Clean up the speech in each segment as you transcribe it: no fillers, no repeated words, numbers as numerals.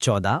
14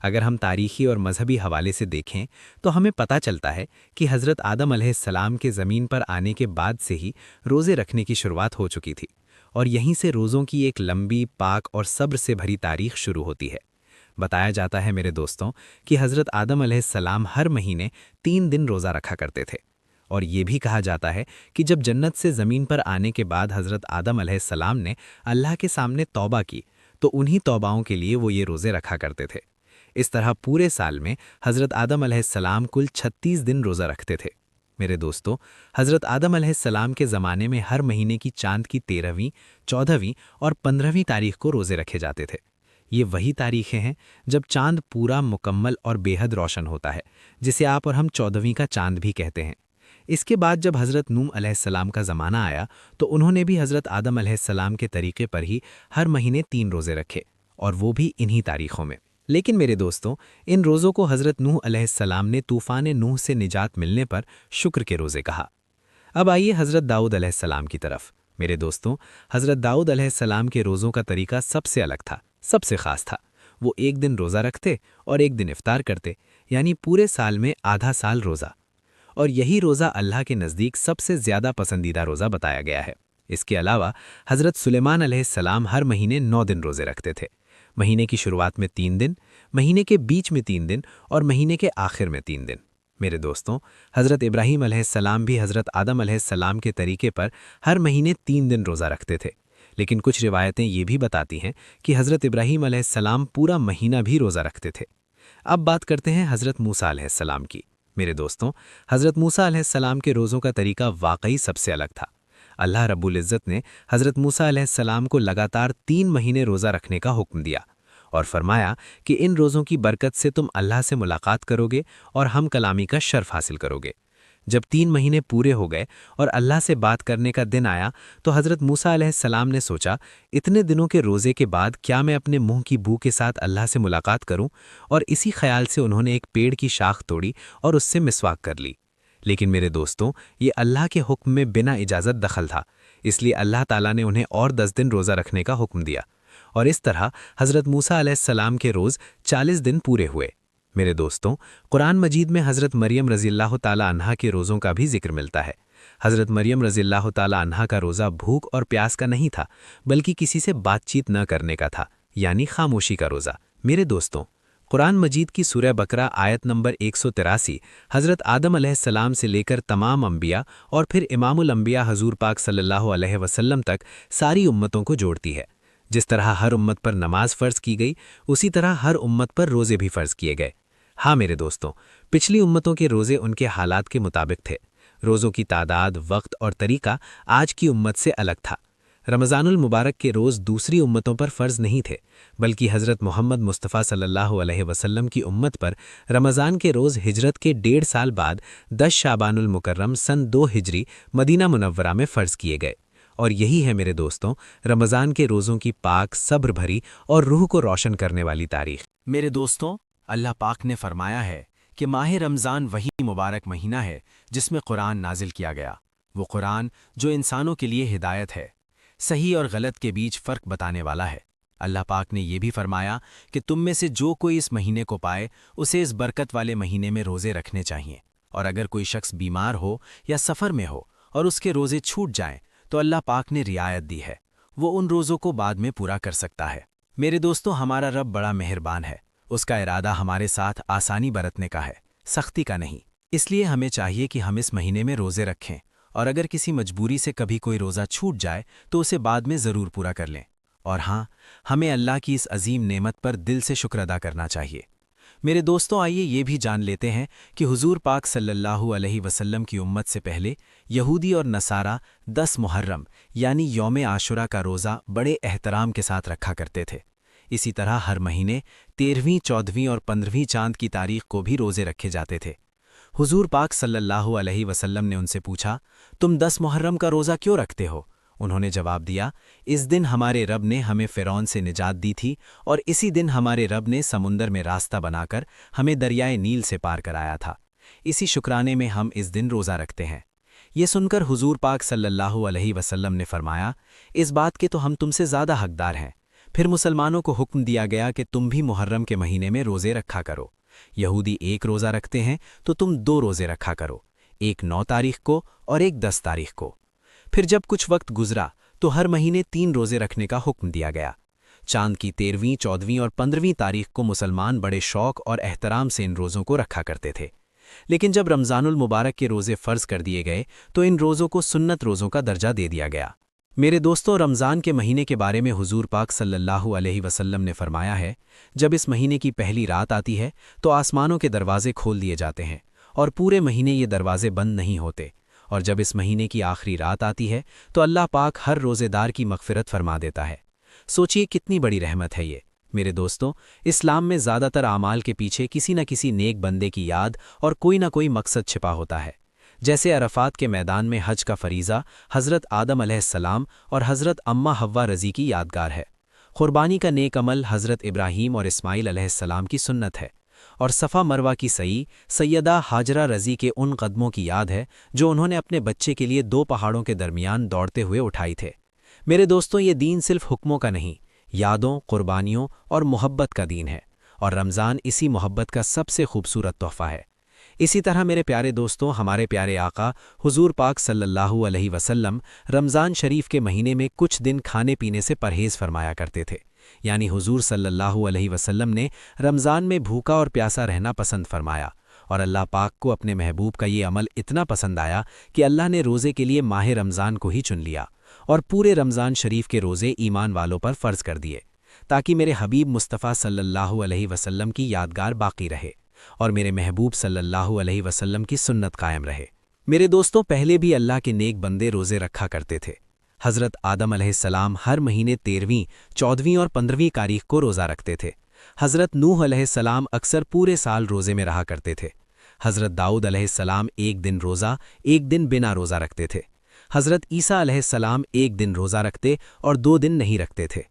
اگر ہم تاریخی اور مذہبی حوالے سے دیکھیں تو ہمیں پتہ چلتا ہے کہ حضرت آدم علیہ السلام کے زمین پر آنے کے بعد سے ہی روزے رکھنے کی شروعات ہو چکی تھی، اور یہیں سے روزوں کی ایک لمبی، پاک اور صبر سے بھری تاریخ شروع ہوتی ہے۔ بتایا جاتا ہے میرے دوستوں کہ حضرت آدم علیہ السلام ہر مہینے 3 دن روزہ رکھا کرتے تھے، اور یہ بھی کہا جاتا ہے کہ جب جنت سے زمین پر آنے کے بعد حضرت آدم علیہ السلام نے اللہ کے سامنے توبہ کی تو انہی توباؤں کے لیے وہ یہ روزے رکھا کرتے تھے۔ اس طرح پورے سال میں حضرت آدم علیہ السلام کل 36 دن روزہ رکھتے تھے۔ میرے دوستوں، حضرت آدم علیہ السلام کے زمانے میں ہر مہینے کی چاند کی 13ویں، 14ویں اور 15ویں تاریخ کو روزے رکھے جاتے تھے۔ یہ وہی تاریخیں ہیں جب چاند پورا، مکمل اور بے حد روشن ہوتا ہے، جسے آپ اور ہم 14ویں کا چاند بھی کہتے ہیں۔ اس کے بعد جب حضرت نوح علیہ السلام کا زمانہ آیا تو انہوں نے بھی حضرت آدم علیہ السلام کے طریقے پر ہی ہر مہینے 3 روزے رکھے، اور وہ بھی انہی تاریخوں میں۔ لیکن میرے دوستوں، ان روزوں کو حضرت نوح علیہ السلام نے طوفان نوح سے نجات ملنے پر شکر کے روزے کہا۔ اب آئیے حضرت داؤد علیہ السلام کی طرف۔ میرے دوستوں، حضرت داؤد علیہ السلام کے روزوں کا طریقہ سب سے الگ تھا، سب سے خاص تھا۔ وہ ایک دن روزہ رکھتے اور ایک دن افطار کرتے، یعنی پورے سال میں آدھا سال روزہ۔ اور یہی روزہ اللہ کے نزدیک سب سے زیادہ پسندیدہ روزہ بتایا گیا ہے۔ اس کے علاوہ حضرت سلیمان علیہ السلام ہر مہینے 9 دن روزے رکھتے تھے۔ مہینے کی شروعات میں 3 دن، مہینے کے بیچ میں 3 دن اور مہینے کے آخر میں 3 دن۔ میرے دوستوں، حضرت ابراہیم علیہ السلام بھی حضرت آدم علیہ السلام کے طریقے پر ہر مہینے 3 دن روزہ رکھتے تھے، لیکن کچھ روایتیں یہ بھی بتاتی ہیں کہ حضرت ابراہیم علیہ السلام پورا مہینہ بھی روزہ رکھتے تھے۔ اب بات کرتے ہیں حضرت موسیٰ علیہ السلام کی۔ میرے دوستوں، حضرت موسیٰ علیہ السلام کے روزوں کا طریقہ واقعی سب سے الگ تھا۔ اللہ رب العزت نے حضرت موسیٰ علیہ السلام کو لگاتار 3 مہینے روزہ رکھنے کا حکم دیا، اور فرمایا کہ ان روزوں کی برکت سے تم اللہ سے ملاقات کرو گے اور ہم کلامی کا شرف حاصل کرو گے۔ جب 3 مہینے پورے ہو گئے اور اللہ سے بات کرنے کا دن آیا تو حضرت موسیٰ علیہ السلام نے سوچا، اتنے دنوں کے روزے کے بعد کیا میں اپنے منہ کی بو کے ساتھ اللہ سے ملاقات کروں؟ اور اسی خیال سے انہوں نے ایک پیڑ کی شاخ توڑی اور اس سے مسواک کر لی۔ لیکن میرے دوستوں، یہ اللہ کے حکم میں بنا اجازت دخل تھا، اس لیے اللہ تعالیٰ نے انہیں اور 10 دن روزہ رکھنے کا حکم دیا، اور اس طرح حضرت موسیٰ علیہ السلام کے روز 40 دن پورے ہوئے۔ میرے دوستوں، قرآن مجید میں حضرت مریم رضی اللہ تعالیٰ عنہا کے روزوں کا بھی ذکر ملتا ہے۔ حضرت مریم رضی اللہ تعالیٰ عنہا کا روزہ بھوک اور پیاس کا نہیں تھا، بلکہ کسی سے بات چیت نہ کرنے کا تھا، یعنی خاموشی کا روزہ۔ میرے دوستوں، قرآن مجید کی سورہ بقرہ آیت نمبر 183 حضرت آدم علیہ السلام سے لے کر تمام انبیاء اور پھر امام الانبیاء حضور پاک صلی اللہ علیہ وسلم تک ساری امتوں کو جوڑتی ہے۔ جس طرح ہر امت پر نماز فرض کی گئی، اسی طرح ہر امت پر روزے بھی فرض کیے گئے۔ ہاں میرے دوستوں، پچھلی امتوں کے روزے ان کے حالات کے مطابق تھے۔ روزوں کی تعداد، وقت اور طریقہ آج کی امت سے الگ تھا۔ رمضان المبارک کے روز دوسری امتوں پر فرض نہیں تھے، بلکہ حضرت محمد مصطفیٰ صلی اللہ علیہ وسلم کی امت پر رمضان کے روز ہجرت کے 1.5 سال بعد 10 شعبان المکرم سن 2 ہجری مدینہ منورہ میں فرض کیے گئے۔ اور یہی ہے میرے دوستوں رمضان کے روزوں کی پاک، صبر بھری اور روح کو روشن کرنے والی تاریخ۔ میرے دوستوں، اللہ پاک نے فرمایا ہے کہ ماہ رمضان وہی مبارک مہینہ ہے جس میں قرآن نازل کیا گیا، وہ قرآن جو انسانوں کے لیے ہدایت ہے، صحیح اور غلط کے بیچ فرق بتانے والا ہے۔ اللہ پاک نے یہ بھی فرمایا کہ تم میں سے جو کوئی اس مہینے کو پائے اسے اس برکت والے مہینے میں روزے رکھنے چاہیے، اور اگر کوئی شخص بیمار ہو یا سفر میں ہو اور اس کے روزے چھوٹ جائیں تو اللہ پاک نے رعایت دی ہے، وہ ان روزوں کو بعد میں پورا کر سکتا ہے۔ میرے دوستوں، ہمارا رب بڑا مہربان ہے، اس کا ارادہ ہمارے ساتھ آسانی برتنے کا ہے، سختی کا نہیں۔ اس لیے ہمیں چاہیے کہ ہم اس مہینے میں روزے رکھیں، اور اگر کسی مجبوری سے کبھی کوئی روزہ چھوٹ جائے تو اسے بعد میں ضرور پورا کر لیں۔ اور ہاں، ہمیں اللہ کی اس عظیم نعمت پر دل سے شکر ادا کرنا چاہیے۔ میرے دوستوں، آئیے یہ بھی جان لیتے ہیں کہ حضور پاک صلی اللہ علیہ وسلم کی امت سے پہلے یہودی اور نصارہ 10 محرم یعنی یوم عاشورہ کا روزہ بڑے احترام کے ساتھ رکھا کرتے تھے۔ اسی طرح ہر مہینے 13ویں، 14ویں اور 15ویں چاند کی تاریخ کو بھی روزے رکھے جاتے تھے۔ حضور پاک صلی اللہ علیہ وسلم نے ان سے پوچھا، تم 10 محرم کا روزہ کیوں رکھتے ہو؟ انہوں نے جواب دیا، اس دن ہمارے رب نے ہمیں فرعون سے نجات دی تھی، اور اسی دن ہمارے رب نے سمندر میں راستہ بنا کر ہمیں دریائے نیل سے پار کرایا تھا، اسی شکرانے میں ہم اس دن روزہ رکھتے ہیں۔ یہ سن کر حضور پاک صلی اللہ علیہ وسلم نے فرمایا، اس بات کے تو ہم تم سے زیادہ حقدار ہیں، پھر مسلمانوں کو حکم دیا گیا کہ تم بھی محرم کے مہینے میں روزے رکھا کرو۔ یہودی 1 روزہ رکھتے ہیں تو تم 2 روزے رکھا کرو، ایک 9 تاریخ کو اور ایک 10 تاریخ کو۔ پھر جب کچھ وقت گزرا تو ہر مہینے 3 روزے رکھنے کا حکم دیا گیا۔ چاند کی 13ویں، 14ویں اور 15ویں تاریخ کو مسلمان بڑے شوق اور احترام سے ان روزوں کو رکھا کرتے تھے، لیکن جب رمضان المبارک کے روزے فرض کر دیے گئے تو ان روزوں کو سنت روزوں کا درجہ دے دیا گیا۔ میرے دوستوں، رمضان کے مہینے کے بارے میں حضور پاک صلی اللہ علیہ وسلم نے فرمایا ہے، جب اس مہینے کی پہلی رات آتی ہے تو آسمانوں کے دروازے کھول دیے جاتے ہیں اور پورے مہینے یہ دروازے بند نہیں ہوتے، اور جب اس مہینے کی آخری رات آتی ہے تو اللہ پاک ہر روزے دار کی مغفرت فرما دیتا ہے۔ سوچئے کتنی بڑی رحمت ہے یہ۔ میرے دوستوں، اسلام میں زیادہ تر اعمال کے پیچھے کسی نہ کسی نیک بندے کی یاد اور کوئی نہ کوئی مقصد چھپا ہوتا ہے۔ جیسے عرفات کے میدان میں حج کا فریضہ حضرت آدم علیہ السلام اور حضرت اماں حوا رضی کی یادگار ہے، قربانی کا نیک عمل حضرت ابراہیم اور اسماعیل علیہ السلام کی سنت ہے، اور صفا مروہ کی سعی سیدہ ہاجرہ رضی کے ان قدموں کی یاد ہے جو انہوں نے اپنے بچے کے لیے 2 پہاڑوں کے درمیان دوڑتے ہوئے اٹھائی تھے۔ میرے دوستوں، یہ دین صرف حکموں کا نہیں، یادوں، قربانیوں اور محبت کا دین ہے، اور رمضان اسی محبت کا سب سے خوبصورت تحفہ ہے۔ اسی طرح میرے پیارے دوستوں، ہمارے پیارے آقا حضور پاک صلی اللہ علیہ وسلم رمضان شریف کے مہینے میں کچھ دن کھانے پینے سے پرہیز فرمایا کرتے تھے، یعنی حضور صلی اللہ علیہ وسلم نے رمضان میں بھوکا اور پیاسا رہنا پسند فرمایا، اور اللہ پاک کو اپنے محبوب کا یہ عمل اتنا پسند آیا کہ اللہ نے روزے کے لیے ماہ رمضان کو ہی چن لیا اور پورے رمضان شریف کے روزے ایمان والوں پر فرض کر دیے، تاکہ میرے حبیب مصطفیٰ صلی اللہ علیہ وسلم کی یادگار باقی رہے اور میرے محبوب صلی اللہ علیہ وسلم کی سنت قائم رہے۔ میرے دوستوں، پہلے بھی اللہ کے نیک بندے روزے رکھا کرتے تھے۔ حضرت آدم علیہ السلام ہر مہینے 13ویں، 14ویں اور 15ویں تاریخ کو روزہ رکھتے تھے۔ حضرت نوح علیہ السلام اکثر پورے سال روزے میں رہا کرتے تھے۔ حضرت داؤد علیہ السلام 1 دن روزہ، 1 دن بنا روزہ رکھتے تھے۔ حضرت عیسیٰ علیہ السلام 1 دن روزہ رکھتے اور 2 دن نہیں رکھتے تھے۔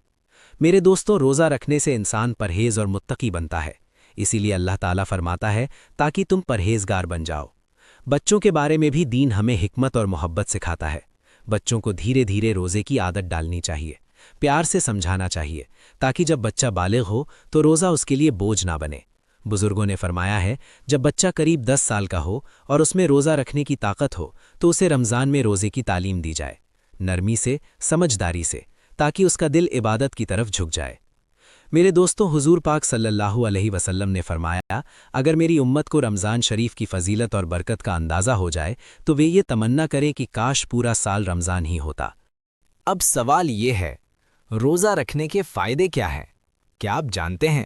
میرے دوستوں، روزہ رکھنے سے انسان پرہیز اور متقی بنتا ہے، اسی لیے اللہ تعالیٰ فرماتا ہے تاکہ تم پرہیزگار بن جاؤ۔ بچوں کے بارے میں بھی دین ہمیں حکمت اور محبت سکھاتا ہے۔ بچوں کو دھیرے دھیرے روزے کی عادت ڈالنی چاہیے، پیار سے سمجھانا چاہیے، تاکہ جب بچہ بالغ ہو تو روزہ اس کے لیے بوجھ نہ بنے۔ بزرگوں نے فرمایا ہے، جب بچہ قریب 10 سال کا ہو اور اس میں روزہ رکھنے کی طاقت ہو تو اسے رمضان میں روزے کی تعلیم دی جائے، نرمی سے، سمجھداری سے، تاکہ اس کا دل عبادت کی طرف جھک جائے۔ میرے دوستوں، حضور پاک صلی اللہ علیہ وسلم نے فرمایا، اگر میری امت کو رمضان شریف کی فضیلت اور برکت کا اندازہ ہو جائے تو وہ یہ تمنا کرے کہ کاش پورا سال رمضان ہی ہوتا۔ اب سوال یہ ہے، روزہ رکھنے کے فائدے کیا ہیں؟ کیا آپ جانتے ہیں؟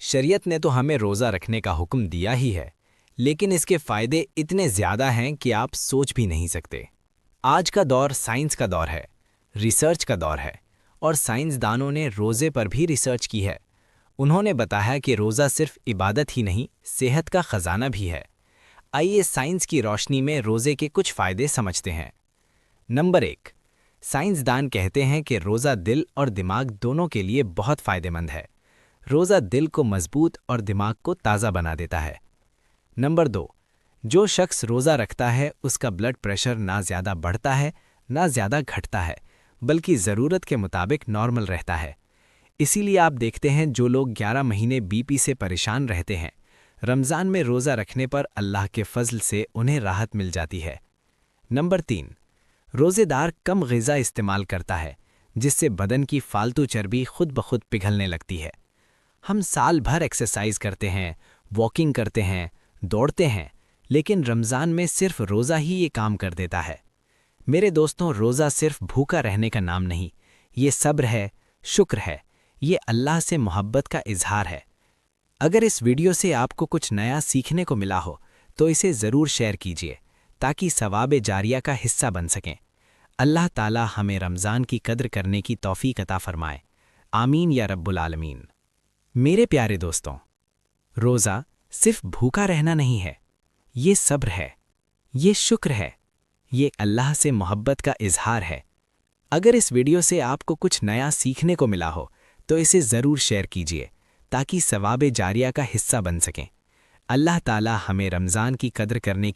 شریعت نے تو ہمیں روزہ رکھنے کا حکم دیا ہی ہے، لیکن اس کے فائدے اتنے زیادہ ہیں کہ آپ سوچ بھی نہیں سکتے۔ آج کا دور سائنس کا دور ہے، ریسرچ کا دور ہے، اور سائنسدانوں نے روزے پر بھی ریسرچ کی ہے۔ انہوں نے بتایا کہ روزہ صرف عبادت ہی نہیں، صحت کا خزانہ بھی ہے۔ آئیے سائنس کی روشنی میں روزے کے کچھ فائدے سمجھتے ہیں۔ نمبر 1، سائنسدان کہتے ہیں کہ روزہ دل اور دماغ دونوں کے لیے بہت فائدہ مند ہے۔ روزہ دل کو مضبوط اور دماغ کو تازہ بنا دیتا ہے۔ نمبر 2، جو شخص روزہ رکھتا ہے اس کا بلڈ پریشر نہ زیادہ بڑھتا ہے نہ زیادہ گھٹتا ہے، بلکہ ضرورت کے مطابق نارمل رہتا ہے۔ اسی لیے آپ دیکھتے ہیں جو لوگ 11 مہینے بی پی سے پریشان رہتے ہیں، رمضان میں روزہ رکھنے پر اللہ کے فضل سے انہیں راحت مل جاتی ہے۔ نمبر 3، روزے دار کم غذا استعمال کرتا ہے، جس سے بدن کی فالتو چربی خود بخود پگھلنے لگتی ہے۔ ہم سال بھر ایکسرسائز کرتے ہیں، واکنگ کرتے ہیں، دوڑتے ہیں، لیکن رمضان میں صرف روزہ ہی یہ کام کر دیتا ہے۔ میرے دوستوں، روزہ صرف بھوکا رہنے کا نام نہیں، یہ صبر ہے، شکر ہے، یہ اللہ سے محبت کا اظہار ہے۔ اگر اس ویڈیو سے آپ کو کچھ نیا سیکھنے کو ملا ہو تو اسے ضرور شیئر کیجیے تاکہ ثواب جاریہ کا حصہ بن سکیں۔ اللہ تعالی ہمیں رمضان کی قدر کرنے کی توفیق عطا فرمائے، آمین یا رب العالمین۔ میرے پیارے دوستوں، روزہ صرف بھوکا رہنا نہیں ہے، یہ صبر ہے، یہ شکر ہے، یہ اللہ سے محبت کا اظہار ہے۔ اگر اس ویڈیو سے آپ کو کچھ نیا سیکھنے کو ملا ہو تو اسے ضرور شیئر کیجیے تاکہ ثواب جاریہ کا حصہ بن سکیں۔ اللہ تعالی ہمیں رمضان کی قدر کرنے کی